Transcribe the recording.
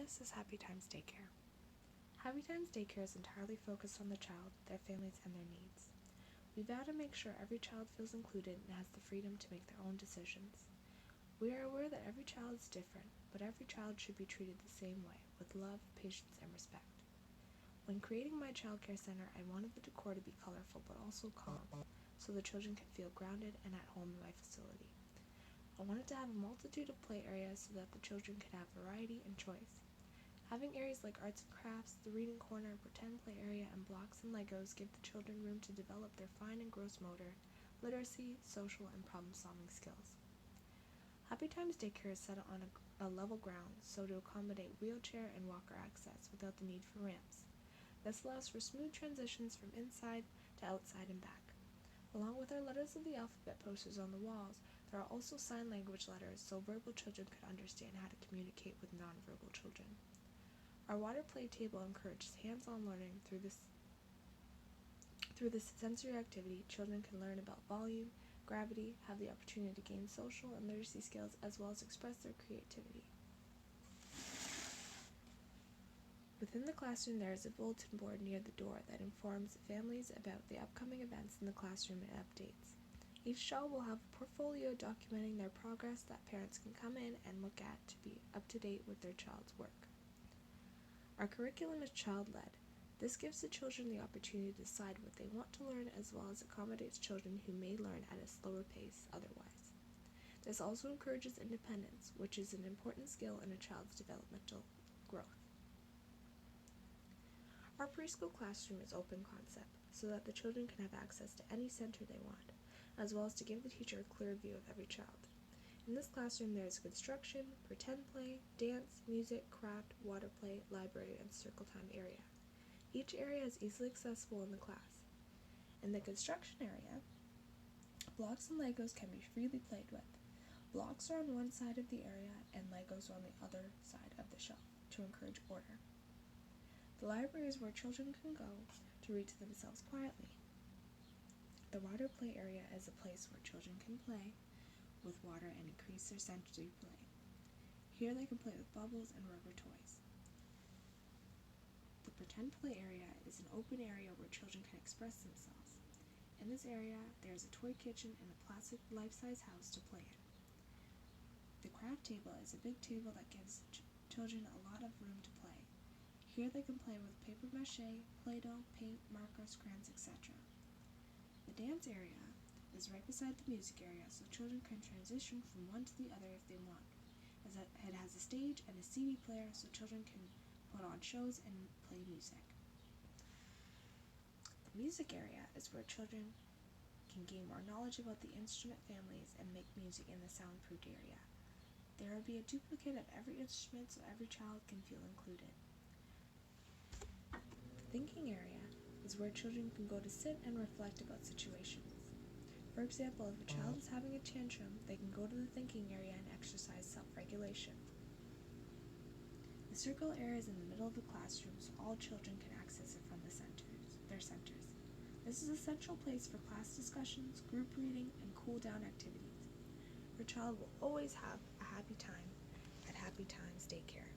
This is Happy Times Daycare. Happy Times Daycare is entirely focused on the child, their families, and their needs. We vow to make sure every child feels included and has the freedom to make their own decisions. We are aware that every child is different, but every child should be treated the same way, with love, patience, and respect. When creating my child care center, I wanted the decor to be colorful but also calm, so the children can feel grounded and at home in my facility. I wanted to have a multitude of play areas so that the children could have variety and choice. Having areas like arts and crafts, the reading corner, pretend play area, and blocks and Legos give the children room to develop their fine and gross motor, literacy, social, and problem-solving skills. Happy Times Daycare is set on a level ground, so to accommodate wheelchair and walker access without the need for ramps. This allows for smooth transitions from inside to outside and back. Along with our letters of the alphabet posters on the walls, there are also sign language letters so verbal children could understand how to communicate with nonverbal children. Our water play table encourages hands-on learning through this sensory activity. Children can learn about volume, gravity, have the opportunity to gain social and literacy skills, as well as express their creativity. Within the classroom, there is a bulletin board near the door that informs families about the upcoming events in the classroom and updates. Each child will have a portfolio documenting their progress that parents can come in and look at to be up to date with their child's work. Our curriculum is child-led. This gives the children the opportunity to decide what they want to learn, as well as accommodates children who may learn at a slower pace otherwise. This also encourages independence, which is an important skill in a child's developmental growth. Our preschool classroom is open concept, so that the children can have access to any center they want, as well as to give the teacher a clear view of every child. In this classroom, there is construction, pretend play, dance, music, craft, water play, library, and circle time area. Each area is easily accessible in the class. In the construction area, blocks and Legos can be freely played with. Blocks are on one side of the area and Legos are on the other side of the shelf to encourage order. The library is where children can go to read to themselves quietly. The water play area is a place where children can play with water and increase their sensory play. Here they can play with bubbles and rubber toys. The pretend play area is an open area where children can express themselves. In this area, there is a toy kitchen and a plastic life-size house to play in. The craft table is a big table that gives children a lot of room to play. Here they can play with paper mache, Play-Doh, paint, markers, crayons, etc. The dance area is right beside the music area, so children can transition from one to the other if they want. It has a stage and a CD player, so children can put on shows and play music. The music area is where children can gain more knowledge about the instrument families and make music in the soundproofed area. There will be a duplicate of every instrument so every child can feel included. The thinking area is where children can go to sit and reflect about situations. For example, if a child is having a tantrum, they can go to the thinking area and exercise self-regulation. The circle area is in the middle of the classroom, so all children can access it from their centers. This is a central place for class discussions, group reading, and cool-down activities. Your child will always have a happy time at Happy Times Daycare.